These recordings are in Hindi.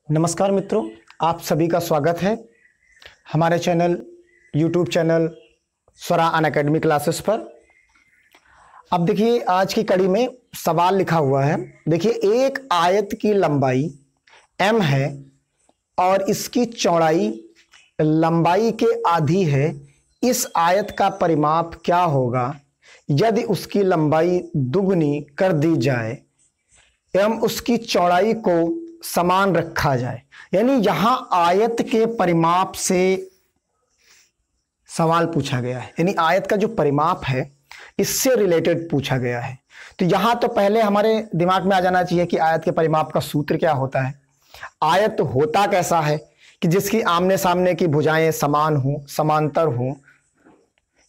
नमस्कार मित्रों, आप सभी का स्वागत है हमारे यूट्यूब चैनल स्वरा अनअकैडमी क्लासेस पर। अब देखिए, आज की कड़ी में सवाल लिखा हुआ है। देखिए, एक आयत की लंबाई m है और इसकी चौड़ाई लंबाई के आधी है। इस आयत का परिमाप क्या होगा यदि उसकी लंबाई दुगनी कर दी जाए एवं उसकी चौड़ाई को समान रखा जाए। यानी यहां आयत के परिमाप से सवाल पूछा गया है, यानी आयत का जो परिमाप है इससे रिलेटेड पूछा गया है। तो यहां तो पहले हमारे दिमाग में आ जाना चाहिए कि आयत के परिमाप का सूत्र क्या होता है। आयत होता कैसा है कि जिसकी आमने सामने की भुजाएं समान हो, समांतर हो,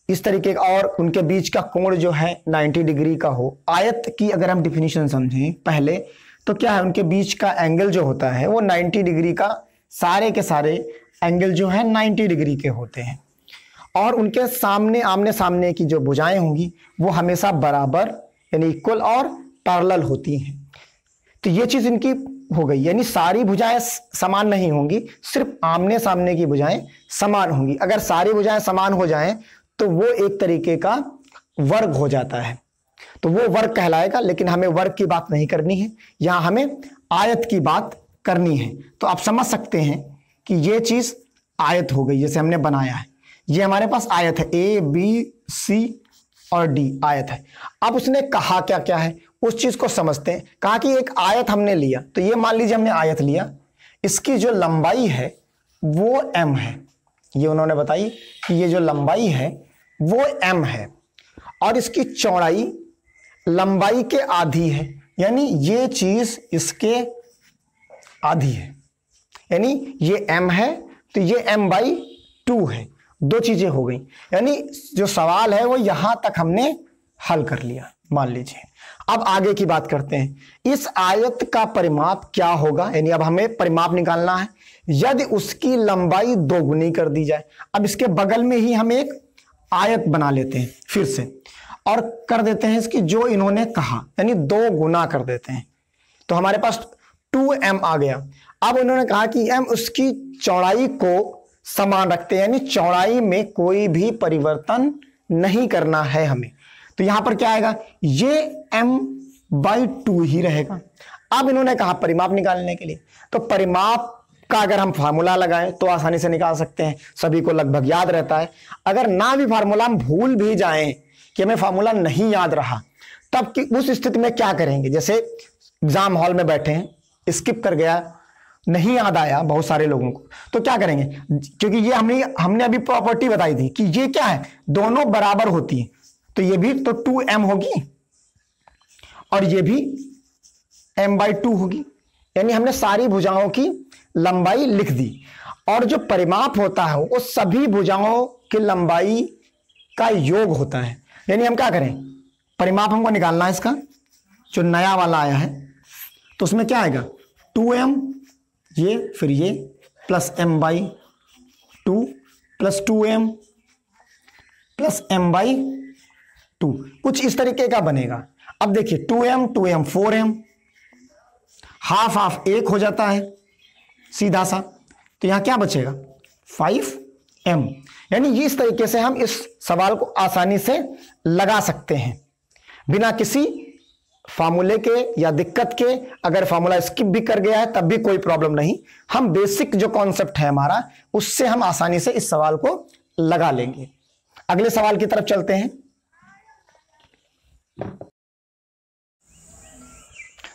इस तरीके का, और उनके बीच का कोण जो है 90 डिग्री का हो। आयत की अगर हम डिफिनीशन समझें पहले तो क्या है, उनके बीच का एंगल जो होता है वो 90 डिग्री का, सारे के सारे एंगल जो है 90 डिग्री के होते हैं। और उनके सामने आमने सामने की जो भुजाएं होंगी वो हमेशा बराबर यानी इक्वल और पैरेलल होती हैं। तो ये चीज इनकी हो गई, यानी सारी भुजाएं समान नहीं होंगी, सिर्फ आमने सामने की भुजाएं समान होंगी। अगर सारी भुजाएं समान हो जाएं तो वो एक तरीके का वर्ग हो जाता है, तो वो वर्ग कहलाएगा। लेकिन हमें वर्ग की बात नहीं करनी है, यहां हमें आयत की बात करनी है। तो आप समझ सकते हैं कि ये चीज आयत हो गई, जैसे हमने बनाया है। ये हमारे पास आयत है, ए बी सी और डी आयत है। अब उसने कहा क्या क्या है उस चीज को समझते हैं। कहा कि एक आयत हमने लिया, तो ये मान लीजिए हमने आयत लिया, इसकी जो लंबाई है वो m है। ये उन्होंने बताई कि ये जो लंबाई है वो m है और इसकी चौड़ाई लंबाई के आधी है, यानी ये चीज इसके आधी है। यानी ये m है तो ये m/2 है। दो चीजें हो गई, यानी जो सवाल है वो यहां तक हमने हल कर लिया, मान लीजिए। अब आगे की बात करते हैं। इस आयत का परिमाप क्या होगा, यानी अब हमें परिमाप निकालना है यदि उसकी लंबाई दोगुनी कर दी जाए। अब इसके बगल में ही हम एक आयत बना लेते हैं फिर से, और कर देते हैं इसकी जो इन्होंने कहा, यानी 2 गुना कर देते हैं। तो हमारे पास 2m आ गया। अब उन्होंने कहा कि m उसकी चौड़ाई को समान रखते हैं, यानी चौड़ाई में कोई भी परिवर्तन नहीं करना है हमें। तो यहां पर क्या आएगा, ये m/2 ही रहेगा। अब इन्होंने कहा परिमाप निकालने के लिए, तो परिमाप का अगर हम फार्मूला लगाएं तो आसानी से निकाल सकते हैं, सभी को लगभग याद रहता है। अगर ना भी फार्मूला हम भूल भी जाएं कि हमें फार्मूला नहीं याद रहा, तब की उस स्थिति में क्या करेंगे। जैसे एग्जाम हॉल में बैठे हैं, स्किप कर गया, नहीं याद आया बहुत सारे लोगों को, तो क्या करेंगे, क्योंकि ये हमने अभी प्रॉपर्टी बताई थी कि ये क्या है, दोनों बराबर होती है, तो ये भी तो 2m होगी और ये भी m/2 होगी। यानी हमने सारी भुजाओं की लंबाई लिख दी, और जो परिमाप होता है वो सभी भुजाओं की लंबाई का योग होता है। यानी हम क्या करें, परिमाप हमको निकालना है इसका, जो नया वाला आया है, तो उसमें क्या आएगा 2m, ये फिर ये plus m/2 plus 2m plus m/2, कुछ इस तरीके का बनेगा। अब देखिए 2m 4m, हाफ हाफ 1 हो जाता है सीधा सा, तो यहां क्या बचेगा 5m। यानी इस तरीके से हम इस सवाल को आसानी से लगा सकते हैं बिना किसी फार्मूले के या दिक्कत के। अगर फार्मूला स्किप भी कर गया है तब भी कोई प्रॉब्लम नहीं, हम बेसिक जो कॉन्सेप्ट है हमारा उससे हम आसानी से इस सवाल को लगा लेंगे। अगले सवाल की तरफ चलते हैं।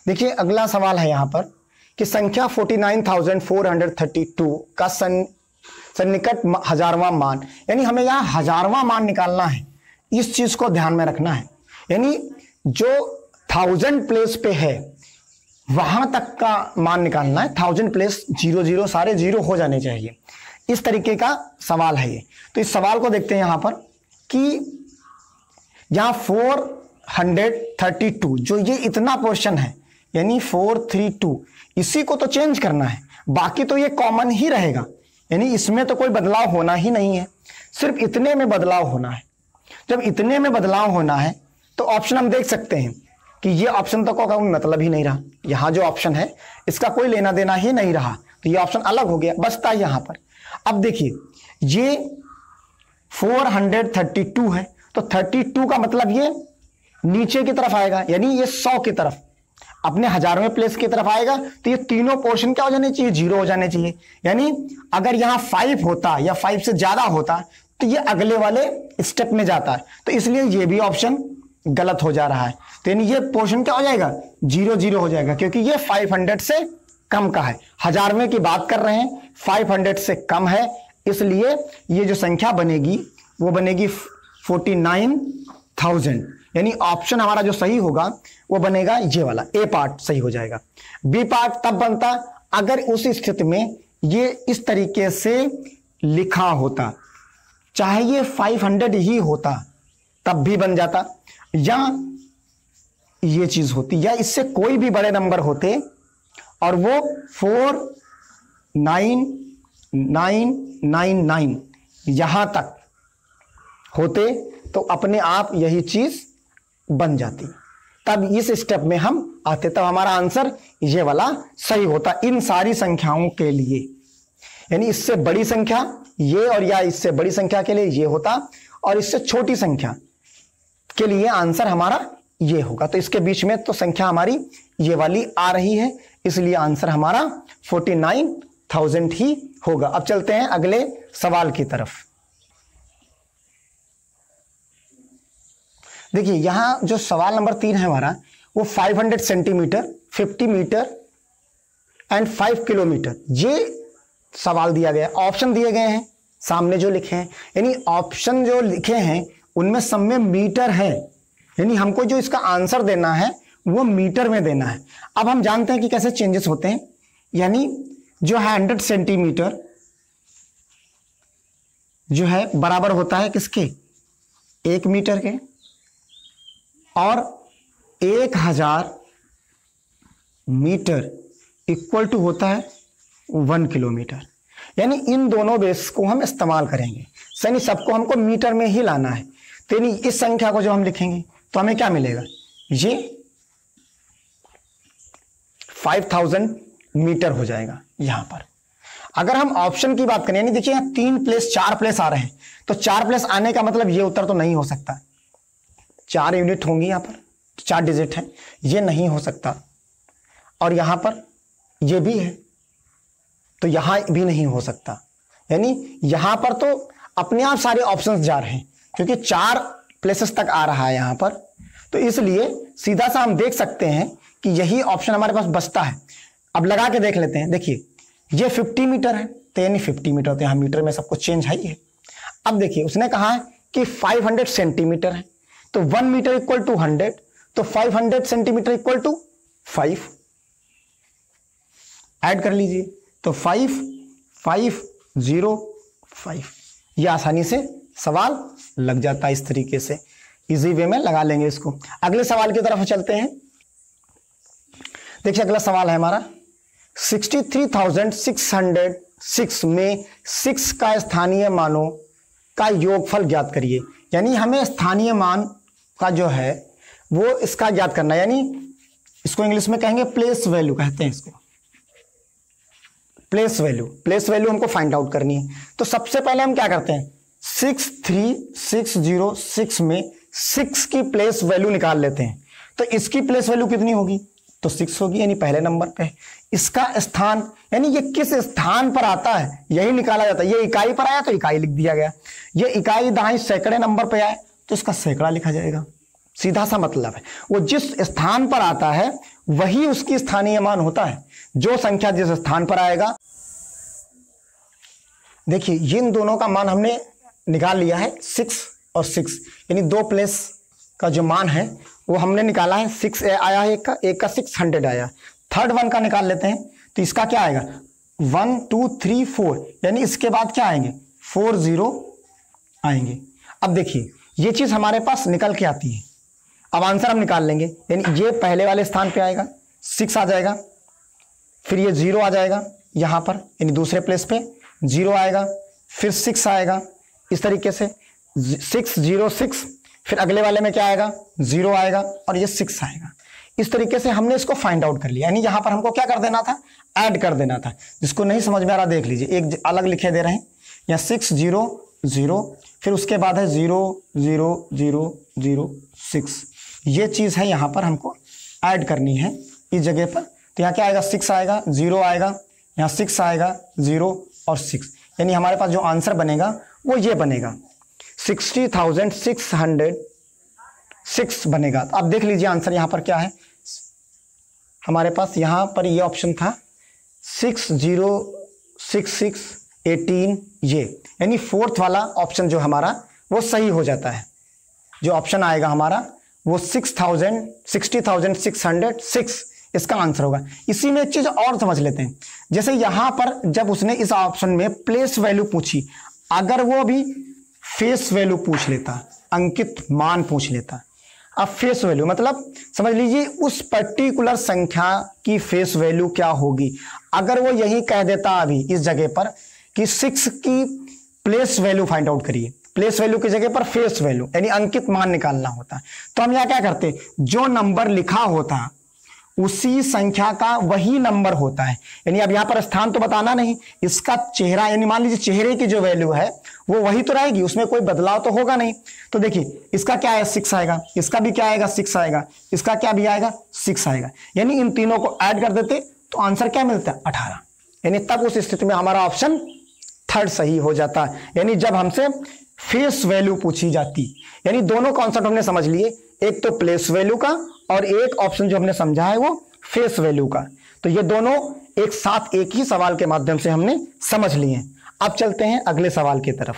देखिए, अगला सवाल है यहां पर कि संख्या 49,432 का सन्निकट हजारवां मान, यानी हमें यहां हजारवां मान निकालना है। इस चीज को ध्यान में रखना है, यानी जो 1000 प्लेस पे है वहां तक का मान निकालना है। 1000 प्लेस 00 सारे 0 हो जाने चाहिए, इस तरीके का सवाल है ये। तो इस सवाल को देखते हैं यहां पर कि यहां 432 जो ये इतना पोर्शन है, यानी 432, इसी को तो चेंज करना है, बाकी तो ये कॉमन ही रहेगा। यानी इसमें तो कोई बदलाव होना ही नहीं है, सिर्फ इतने में बदलाव होना है। जब इतने में बदलाव होना है तो ऑप्शन हम देख सकते हैं कि ये ऑप्शन तो का कोई मतलब ही नहीं रहा। यहां जो ऑप्शन है इसका कोई लेना देना ही नहीं रहा, तो ये ऑप्शन अलग हो गया, बचता है यहां पर। अब देखिए ये 432 है, तो 32 का मतलब ये नीचे की तरफ आएगा, यानी ये 100 की तरफ, अपने हजारवें प्लेस की तरफ आएगा। तो ये तीनों पोर्शन क्या हो जाने चाहिए, 0 हो जाने चाहिए। यानी अगर यहां 5 होता या 5 से ज्यादा होता तो ये अगले वाले स्टेप में जाता है, तो इसलिए ये भी ऑप्शन गलत हो जा रहा है। तो यानी ये पोर्शन क्या हो जाएगा, 0 हो जाएगा, क्योंकि ये 500 से कम का है। हजारवें की बात कर रहे हैं, 500 से कम है, इसलिए ये जो संख्या बनेगी वो बनेगी 49,000। यानी ऑप्शन हमारा जो सही होगा वो बनेगा ये वाला, ए पार्ट सही हो जाएगा। बी पार्ट तब बनता अगर उस स्थिति में ये इस तरीके से लिखा होता, चाहे ये 500 ही होता तब भी बन जाता, या ये चीज होती, या इससे कोई भी बड़े नंबर होते और वो 49999 यहां तक होते, तो अपने आप यही चीज बन जाती। तब इस स्टेप में हम आते, तब हमारा आंसर ये वाला सही होता इन सारी संख्याओं के लिए। यानी इससे बड़ी संख्या ये, और या इससे बड़ी संख्या के लिए ये होता, और इससे छोटी संख्या के लिए आंसर हमारा ये होगा। तो इसके बीच में तो संख्या हमारी ये वाली आ रही है, इसलिए आंसर हमारा 49,000 ही होगा। अब चलते हैं अगले सवाल की तरफ। देखिए यहां जो सवाल नंबर 3 है हमारा, वो 500 सेंटीमीटर, 50 मीटर एंड 5 किलोमीटर ये सवाल दिया गया। ऑप्शन दिए गए हैं सामने जो लिखे हैं, यानी ऑप्शन जो लिखे हैं उनमें सब में मीटर है, यानी हमको जो इसका आंसर देना है वो मीटर में देना है। अब हम जानते हैं कि कैसे चेंजेस होते हैं, यानी जो है 100 सेंटीमीटर जो है बराबर होता है किसके, 1 मीटर के, और 1000 मीटर इक्वल टू होता है 1 किलोमीटर। यानी इन दोनों बेस को हम इस्तेमाल करेंगे, यानी सबको हमको मीटर में ही लाना है। तो यानी इस संख्या को जो हम लिखेंगे तो हमें क्या मिलेगा, ये 5000 मीटर हो जाएगा यहां पर। अगर हम ऑप्शन की बात करें, यानी देखिए यहां 3 प्लेस 4 प्लेस आ रहे हैं, तो 4 प्लेस आने का मतलब ये उत्तर तो नहीं हो सकता, 4 यूनिट होंगी यहां पर, 4 डिजिट है, ये नहीं हो सकता। और यहां पर ये भी है, तो यहां भी नहीं हो सकता। यानी यहां पर तो अपने आप सारे ऑप्शंस जा रहे हैं, क्योंकि 4 प्लेसेस तक आ रहा है यहां पर, तो इसलिए सीधा सा हम देख सकते हैं कि यही ऑप्शन हमारे पास बचता है। अब लगा के देख लेते हैं। देखिए ये 50 मीटर है, तो यानी 50 मीटर, तो यहां मीटर में सब कुछ चेंज है ही है। अब देखिए उसने कहा है कि 500 सेंटीमीटर है, तो 1 मीटर इक्वल टू 100, तो 500 सेंटीमीटर इक्वल टू 5 ऐड कर लीजिए, तो 5505 ये आसानी से सवाल लग जाता है। इस तरीके से इजी वे में लगा लेंगे इसको। अगले सवाल की तरफ चलते हैं। देखिए अगला सवाल है हमारा 63,606 में 6 का स्थानीय मानों का योगफल ज्ञात करिए। यानी हमें स्थानीय मान का जो है वो इसका ज्ञात करना है, यानी इसको इंग्लिश में कहेंगे प्लेस वैल्यू कहते हैं इसको, प्लेस वैल्यू हमको फाइंड आउट करनी है। तो सबसे पहले हम क्या करते हैं, 63606 में 6 की प्लेस वैल्यू निकाल लेते हैं। तो इसकी प्लेस वैल्यू कितनी होगी, तो 6 होगी, यानी पहले नंबर पे। इसका स्थान, यानी ये किस स्थान पर आता है यही निकाला जाता है। ये इकाई पर आया तो इकाई लिख दिया गया, ये इकाई दहाई सैकड़े नंबर पे आए तो इसका सैकड़ा लिखा जाएगा। सीधा सा मतलब है, वो जिस स्थान पर आता है वही उसकी स्थानीय मान होता है, जो संख्या जिस स्थान पर आएगा। देखिए इन दोनों का मान हमने निकाल लिया है 6 और 6, यानी 2 प्लेस का जो मान है वो हमने निकाला है। 6 आया है, एक का 600 आया। थर्ड वन का निकाल लेते हैं, तो इसका क्या आएगा 1 2 3 4, यानी इसके बाद क्या आएंगे 40 आएंगे। अब देखिए ये चीज हमारे पास निकल के आती है। अब आंसर हम निकाल लेंगे, यानी ये पहले वाले स्थान पे आएगा 6 आ जाएगा, फिर ये 0 आ जाएगा यहां पर, यानी दूसरे प्लेस पे 0 आएगा, फिर 6 आएगा, इस तरीके से 6 0 6, फिर अगले वाले में क्या आएगा 0 आएगा और ये 6 आएगा। इस तरीके से हमने इसको फाइंड आउट कर लिया। यानी यहां पर हमको क्या कर देना था, ऐड कर देना था। जिसको नहीं समझ में आ रहा देख लीजिए, एक अलग लिखे दे रहे हैं, या 6 0 0, फिर उसके बाद है 0 0 0 0 6। ये चीज है यहां पर हमको ऐड करनी है इस जगह पर। तो यहाँ क्या आएगा, 6 आएगा, 0 आएगा, यहाँ 6 आएगा, 0 और 6। यानी हमारे पास जो आंसर बनेगा वो ये बनेगा, 60,606 बनेगा। तो अब देख लीजिए आंसर यहाँ पर क्या है हमारे पास। यहाँ पर ये ऑप्शन था 606618, ये यानी फोर्थ वाला ऑप्शन जो हमारा वो सही हो जाता है। जो ऑप्शन आएगा हमारा वो 60,606 इसका आंसर होगा। इसी में एक चीज और समझ लेते हैं, जैसे यहां पर जब उसने इस ऑप्शन में प्लेस वैल्यू पूछी, अगर वो भी फेस वैल्यू पूछ लेता, अंकित मान पूछ लेता। अब फेस वैल्यू मतलब समझ लीजिए उस पर्टिकुलर संख्या की फेस वैल्यू क्या होगी। अगर वो यही कह देता अभी इस जगह पर कि 6 की प्लेस वैल्यू फाइंड आउट करिए, प्लेस वैल्यू की जगह पर फेस वैल्यू यानी अंकित मान निकालना होता, तो हम यहाँ क्या करते, जो नंबर लिखा होता उसी संख्या का वही नंबर होता है। यानी अब यहाँ पर स्थान तो बताना नहीं, इसका चेहरा यानी मान लीजिए चेहरे की जो वैल्यू है वो वही तो रहेगी, उसमें कोई बदलाव तो होगा नहीं। तो देखिए इसका क्या है 6 आएगा, इसका भी क्या आएगा 6 आएगा, इसका क्या भी आएगा 6 आएगा। यानी इन तीनों को ऐड कर देते तो आंसर क्या मिलता है 18। यानी तब उस स्थिति में हमारा ऑप्शन थर्ड सही हो जाता है। यानी जब हमसे फेस वैल्यू पूछी जाती, यानी दोनों कॉन्सेप्ट हमने समझ लिए, एक तो प्लेस वैल्यू का और एक ऑप्शन जो हमने समझा है वो फेस वैल्यू का। तो ये दोनों एक साथ एक ही सवाल के माध्यम से हमने समझ लिए। अब चलते हैं अगले सवाल की तरफ।